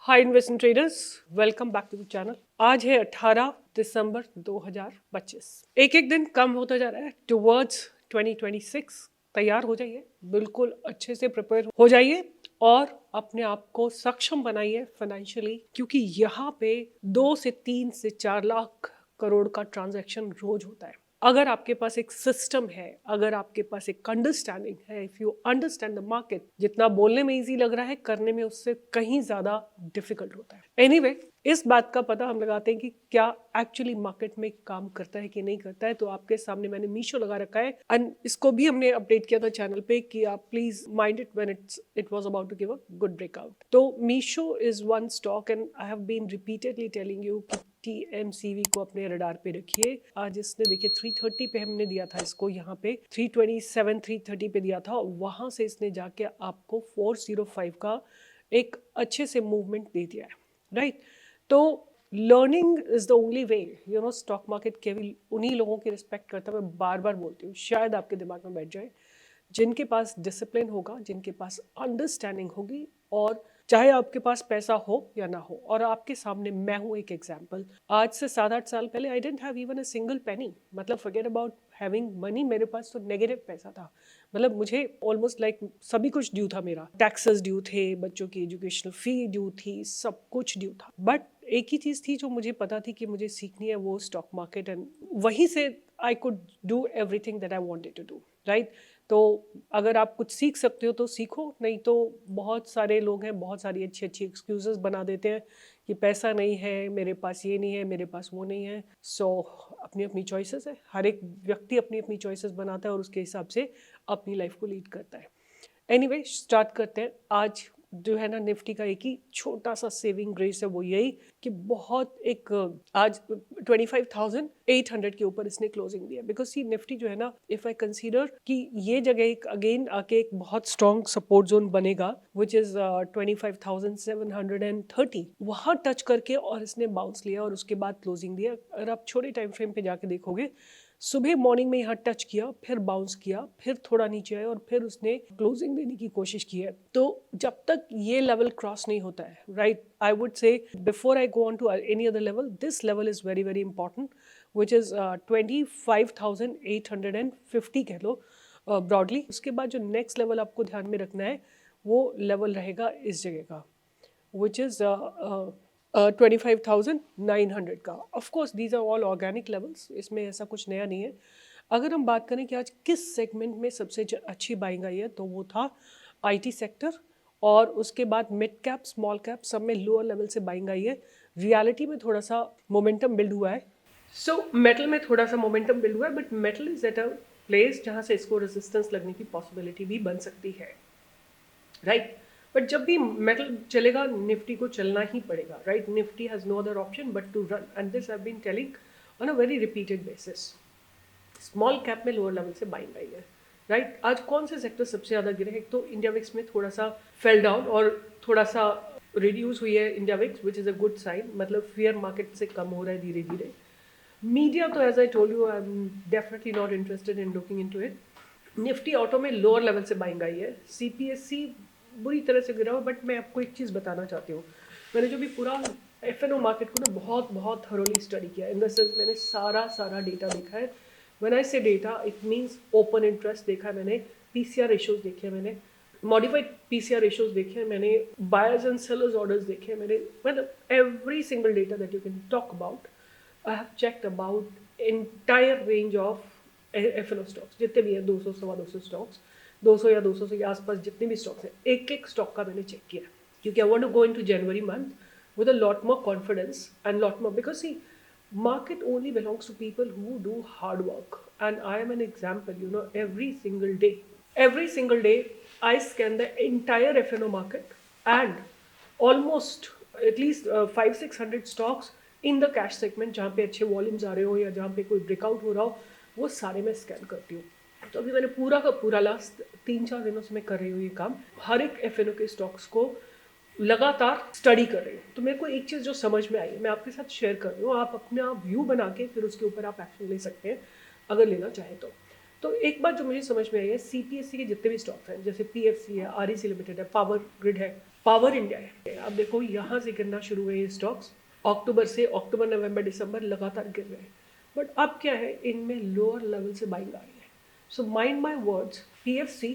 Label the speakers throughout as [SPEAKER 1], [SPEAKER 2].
[SPEAKER 1] Hi investment traders, welcome back to the channel. आज है 18 दिसंबर 2025। एक एक दिन कम होता जा रहा है टुवर्ड्स 2026। तैयार हो जाइए, बिल्कुल अच्छे से प्रिपेयर हो जाइए और अपने आप को सक्षम बनाइए फाइनेंशियली, क्योंकि यहाँ पे 2 से 3 से 4 लाख करोड़ का ट्रांजैक्शन रोज होता है। अगर आपके पास एक सिस्टम है, अगर आपके पास एक अंडरस्टैंडिंग है, if you understand the market, जितना बोलने में इजी लग रहा है करने में उससे कहीं ज्यादा डिफिकल्ट होता है। एनीवे, इस बात का पता हम लगाते हैं कि क्या एक्चुअली मार्केट में काम करता है कि नहीं करता है। तो आपके सामने मैंने मीशो लगा रखा है एंड इसको भी हमने अपडेट किया था चैनल पे कि आप please mind it when it was about to give a good breakout. तो Meesho is one stock and I have been repeatedly telling you कि TMCV को अपने रडार पे रखिए। आज इसने देखिए 330 पे हमने दिया था इसको, यहाँ पे 327 330 पे दिया था, वहां से इसने जाके आपको 405 का एक अच्छे से मूवमेंट दे दिया है, राइट। तो learning is the only way, you know. Stock market केवल उन्हीं लोगों की रिस्पेक्ट करता है, मैं बार बार बोलती हूँ, शायद आपके दिमाग में बैठ जाए, जिनके पास डिसिप्लिन होगा, जिनके पास अंडरस्टैंडिंग होगी, और चाहे आपके पास पैसा हो या ना हो। और आपके सामने मैं हूँ एक एग्जाम्पल। आज से 7-8 साल पहले I didn't have even a single penny, मतलब फॉरगेट अबाउट हैविंग मनी, मेरे पास तो नेगेटिव पैसा था। मतलब मुझे ऑलमोस्ट लाइक सभी कुछ ड्यू था, मेरा टैक्सेस ड्यू थे, बच्चों की एजुकेशनल फी ड्यू थी, सब कुछ ड्यू था। बट एक ही चीज़ थी जो मुझे पता थी कि मुझे सीखनी है, वो स्टॉक मार्केट, एंड वहीं से I could do everything that I wanted to do, right. तो अगर आप कुछ सीख सकते हो तो सीखो, नहीं तो बहुत सारे लोग हैं, बहुत सारी अच्छी अच्छी एक्सक्यूजेस बना देते हैं कि पैसा नहीं है, मेरे पास ये नहीं है, मेरे पास वो नहीं है। सो अपनी अपनी चॉइसेस है, हर एक व्यक्ति अपनी अपनी चॉइसेस बनाता है और उसके हिसाब से अपनी लाइफ को लीड करता है। एनीवे, स्टार्ट करते हैं। आज जो है ना, निफ्टी का एक ही छोटा सा सेविंग ग्रेस है, वो यही कि बहुत एक आज 25,800 के ऊपर इसने क्लोजिंग दिया। बिकॉज सी निफ्टी जो है ना, इफ आई कंसीडर कि ये जगह एक अगेन आके एक बहुत स्ट्रॉन्ग सपोर्ट जोन बनेगा, विच इज 25,730, वहां टच करके और इसने बाउंस लिया और उसके बाद क्लोजिंग दिया। अगर आप छोटे टाइम फ्रेम पे जाके देखोगे, सुबह मॉर्निंग में यहाँ टच किया, फिर बाउंस किया, फिर थोड़ा नीचे आया और फिर उसने क्लोजिंग देने की कोशिश की है। तो जब तक ये लेवल क्रॉस नहीं होता है, right, I would say before I go on to any other level, this level is very very important, which is 25,850 कह लो ब्रॉडली। उसके बाद जो नेक्स्ट लेवल आपको ध्यान में रखना है, वो लेवल रहेगा इस जगह का, विच इज 25,900 का। Of course these are all organic levels, इसमें ऐसा कुछ नया नहीं है। अगर हम बात करें कि आज किस सेगमेंट में सबसे अच्छी बाइंग आई है, तो वो था IT सेक्टर, और उसके बाद मिड कैप स्मॉल कैप सब में लोअर लेवल से बाइंग आई है। रियलिटी में थोड़ा सा मोमेंटम बिल्ड हुआ है। सो मेटल में थोड़ा सा मोमेंटम बिल्ड हुआ है, but metal is at a place जहाँ से इसको रेजिस्टेंस लगने की पॉसिबिलिटी भी बन सकती है, राइट। बट जब भी मेटल चलेगा, निफ्टी को चलना ही पड़ेगा, right. Nifty has no other option but to run, and this I been telling on a very repeated basis. Small cap में लोअर लेवल से बाइंग आई है, राइट। आज कौन से सेक्टर सबसे ज़्यादा गिरे हैं? तो इंडिया विक्स में थोड़ा सा फेल डाउन और थोड़ा सा रिड्यूस हुई है India VIX, which is a good sign, मतलब फियर मार्केट से कम हो रहा है धीरे धीरे। मीडिया तो as I told you, I am definitely not interested in looking into it. Nifty auto में लोअर लेवल से बाइंग आई है। CPSE बुरी तरह से गिरा हो, बट मैं आपको एक चीज़ बताना चाहती हूँ। मैंने जो भी पूरा FNO मार्केट को ना बहुत बहुत थरोली स्टडी किया, इन द सेंस मैंने सारा डेटा देखा है। व्हेन आई से data, it means open interest देखा है मैंने, PCR रेशियोज देखे हैं मैंने, मॉडिफाइड PCR रेशियोज देखे हैं मैंने, बायर्स एंड सेलर्स ऑर्डर्स देखे हैं मैंने, मतलब every single data that you can talk about I have checked about entire range of FNO stocks, जितने भी हैं 200 सवा 200 स्टॉक्स, 200 या 200 से आसपास जितने भी स्टॉक्स हैं, एक एक स्टॉक का मैंने चेक किया, क्योंकि I want to go into January month with a lot more confidence and lot more, because see market only belongs to people who do hard work, and I am an example, you know. Every single day I scan the entire FNO market, and almost at least 500-600 stocks in the cash segment, जहाँ पे अच्छे volumes आ रहे हो या जहाँ पे कोई breakout हो रहा हो, वो सारे मैं स्कैन करती हूँ। तो अभी मैंने पूरा का पूरा लास्ट 3-4 दिनों से मैं कर रही हूँ ये काम, हर एक FNO के स्टॉक्स को लगातार स्टडी कर रही हूँ। तो मेरे को एक चीज़ जो समझ में आई है, मैं आपके साथ शेयर कर रही हूँ। आप अपना व्यू बना के फिर उसके ऊपर आप एक्शन ले सकते हैं अगर लेना चाहे तो एक बात जो मुझे समझ में आई है, CPSE के जितने भी स्टॉक्स हैं, जैसे PFC है, REC लिमिटेड है, पावर ग्रिड है, पावर इंडिया है। अब देखो यहाँ से गिरना शुरू हुए ये स्टॉक्स, अक्टूबर से, अक्टूबर नवंबर दिसंबर लगातार गिर रहे हैं, बट अब क्या है, इनमें लोअर लेवल से बाइंग आ रही है। So mind my words, PFC,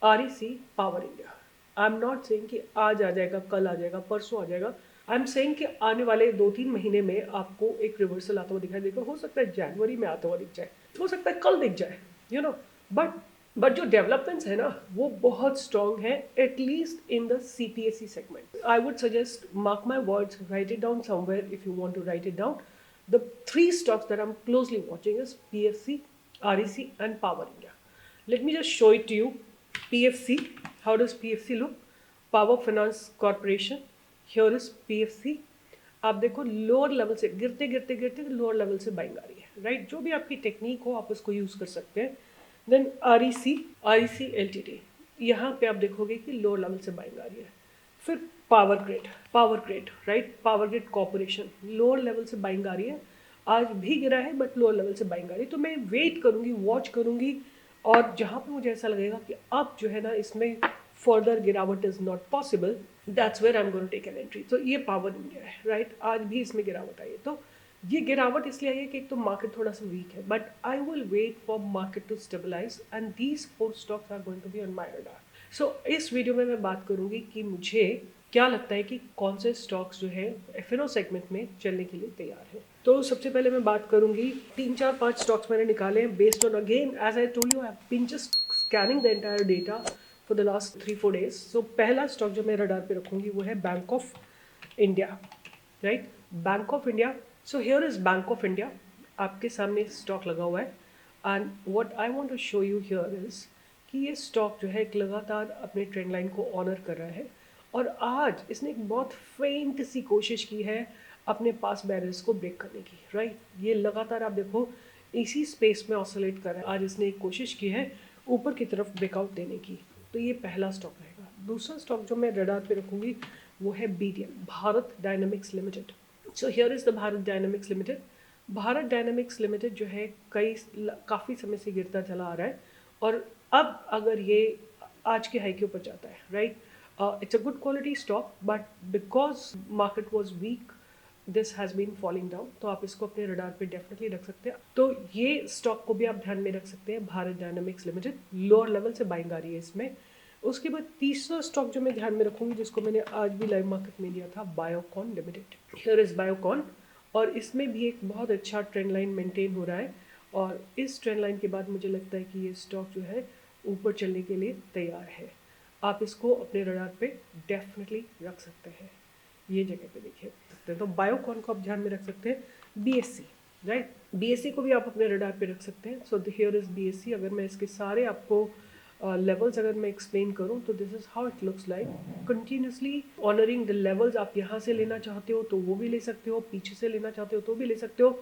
[SPEAKER 1] REC, power India. I am not saying कि आज आ जाएगा, कल आ जाएगा, परसों आ जाएगा। आई एम सेइंग कि आने वाले 2-3 महीने में आपको एक रिवर्सल आता हुआ दिखाई देगा। हो सकता है जनवरी में आता हुआ दिख जाए, हो सकता है कल दिख जाए, यू नो, बट जो डेवलपमेंट्स है ना वो बहुत स्ट्रॉन्ग है, at least in the CPSE segment. I would suggest, mark my words, write it down somewhere if you want to write it down. The three stocks that I'm closely watching is PFC, REC, and Power India. Let me just show it to you. PFC, how does PFC look? Power Finance Corporation. Here is PFC. आप देखो lower level से गिरते गिरते गिरते lower level से buying आ रही है, right? जो भी आपकी टेक्निक हो आप उसको यूज कर सकते हैं। देन REC LTD, यहाँ पे आप देखोगे कि लोअर लेवल से बाइंग आ रही है। फिर power grid, right? Power grid corporation, lower level से बाइंग आ रही है, आज भी गिरा है बट लोअर लेवल से बाइंग आ रही है। तो मैं वेट करूंगी, वॉच करूंगी, और जहाँ पे मुझे ऐसा लगेगा कि अब जो है ना इसमें फर्दर गिरावट is not possible, that's where I am going to take an entry. तो ये पावर इंडिया है, राइट? आज भी इसमें गिरावट आई है। तो ये गिरावट इसलिए आई है कि एक तो मार्केट थोड़ा सा वीक है, but I will wait for market to stabilize and these 4 stocks are going to be on my radar. So इस वीडियो में मैं बात करूंगी कि मुझे क्या लगता है कि कौन से स्टॉक्स जो है F&O सेगमेंट में चलने के लिए तैयार है। तो सबसे पहले मैं बात करूंगी, 3-4-5 स्टॉक्स मैंने निकाले हैं based on, again as I told you, I have been just scanning the entire data for the last 3-4 days. So पहला स्टॉक जो मैं रडार पे रखूंगी वो है Bank of India, right? Bank of India. So here is Bank of India, आपके सामने stock लगा हुआ है, and what I want to show you here is कि ये स्टॉक जो है एक लगातार अपने ट्रेंड लाइन को ऑनर कर रहा है, और आज इसने एक बहुत फेंट सी कोशिश की है अपने पास बैरियर्स को ब्रेक करने की, राइट? ये लगातार आप देखो इसी स्पेस में ऑसिलेट कर रहा है। आज इसने एक कोशिश की है ऊपर की तरफ ब्रेकआउट देने की। तो ये पहला स्टॉक रहेगा। दूसरा स्टॉक जो मैं रडार पे रखूँगी वो है BDL, Bharat dynamics limited. So here is the Bharat dynamics limited. Bharat dynamics limited जो है काफ़ी समय से गिरता चला आ रहा है, और अब अगर ये आज के हाई के ऊपर जाता है, right, it's a good quality stock, but because market was weak, this has been falling down. तो आप इसको अपने रडार पे डेफिनेटली रख सकते हैं। तो ये स्टॉक को भी आप ध्यान में रख सकते हैं, Bharat dynamics limited, lower level से बाइंग आ रही है इसमें। उसके बाद तीसरा स्टॉक जो मैं ध्यान में रखूंगी, जिसको मैंने आज भी लाइव मार्केट में लिया था, Biocon limited. Here is Biocon, और इसमें भी एक बहुत अच्छा ट्रेंड लाइन मेंटेन हो रहा है, और इस ट्रेंड लाइन के बाद मुझे लगता है कि ये स्टॉक जो है ऊपर चलने के लिए तैयार है। आप इसको अपने रडार पे डेफिनेटली रख सकते हैं, ये जगह पे देखिए सकते हैं। तो बायोकॉन को आप ध्यान में रख सकते हैं। BSC, right? BSC को भी आप अपने रडार पे रख सकते हैं। सो हियर इज BSC। अगर मैं इसके सारे आपको लेवल्स अगर मैं एक्सप्लेन करूं तो this is how it looks like, continuously honouring the levels. आप यहाँ से लेना चाहते हो तो वो भी ले सकते हो, पीछे से लेना चाहते हो तो भी ले सकते हो।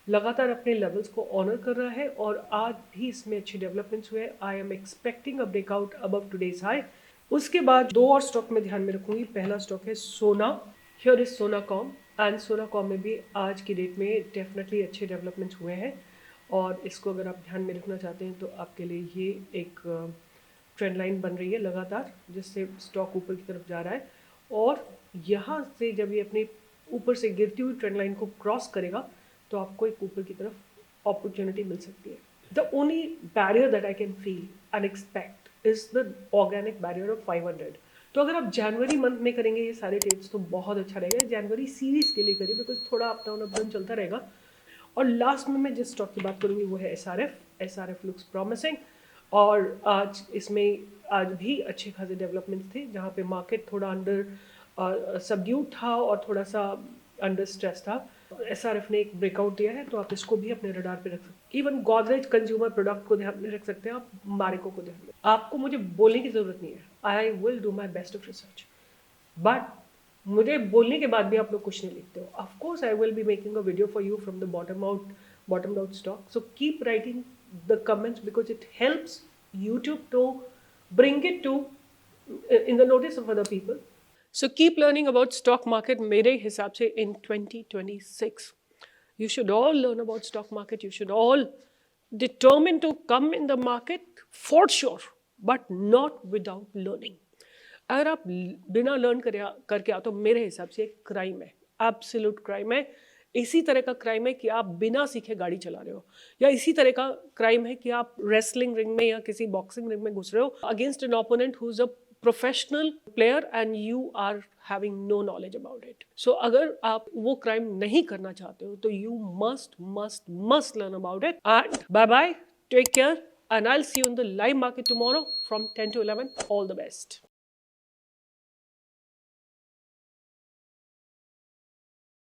[SPEAKER 1] लगातार अपने लेवल्स को ऑनर कर रहा है, और आज भी इसमें अच्छे डेवलपमेंट्स हुए। I am expecting a breakout above today's high. उसके बाद 2 और स्टॉक में ध्यान में रखूंगी। पहला स्टॉक है सोना, हियर इज सोनाकॉम, एंड सोनाकॉम में भी आज की डेट में डेफिनेटली अच्छे डेवलपमेंट्स हुए हैं, और इसको अगर आप ध्यान में रखना चाहते हैं तो आपके लिए ये एक ट्रेंड लाइन बन रही है लगातार, जिससे स्टॉक ऊपर की तरफ जा रहा है, और यहाँ से जब ये अपने ऊपर से गिरती हुई ट्रेंड लाइन को क्रॉस करेगा तो आपको एक ऊपर की तरफ अपॉर्चुनिटी मिल सकती है। The only barrier that I can feel and expect is the organic barrier of 500। तो अगर आप जनवरी मंथ में करेंगे ये सारे ट्रेड्स तो बहुत अच्छा रहेगा। जनवरी सीरीज के लिए करिए, बिकॉज थोड़ा अप डाउन चलता रहेगा। और लास्ट में मैं जिस स्टॉक की बात करूँगी वो है SRF लुक्स प्रॉमिसिंग, और आज इसमें आज भी अच्छे खासे डेवलपमेंट्स थे, जहाँ पे मार्केट थोड़ा अंडर सबड्यूट था और थोड़ा सा अंडर स्ट्रेस था। SRF ने एक ब्रेकआउट दिया है, तो आप इसको भी अपने रडार पे रख सकते हैं। इवन गोदरेज कंज्यूमर प्रोडक्ट को ध्यान में रख सकते हैं आप, मारिको को ध्यान में। आपको मुझे बोलने की ज़रूरत नहीं है, I will do my best of research, but मुझे बोलने के बाद भी आप लोग कुछ नहीं लिखते हो। Of course I will be making a video for you from the bottomed out stock. So keep writing the comments because it helps YouTube to bring it to in the notice of other people. So keep learning about stock market. मेरे हिसाब से in 2026 you should all learn about stock market. You should all determine to come in the market for sure, but not without learning. अगर आप बिना learn करके आओ तो मेरे हिसाब से एक क्राइम है, एब्सोल्यूट क्राइम है। इसी तरह का क्राइम है कि आप बिना सीखे गाड़ी चला रहे हो, या इसी तरह का क्राइम है कि आप रेसलिंग रिंग में या किसी बॉक्सिंग रिंग में घुस रहे हो against an opponent who is a professional player and you are having no knowledge about it. So अगर आप वो क्राइम नहीं करना चाहते हो तो you must must must learn about it. And bye bye, take care, and I'll see you in the live market tomorrow from 10 to 11. All the best.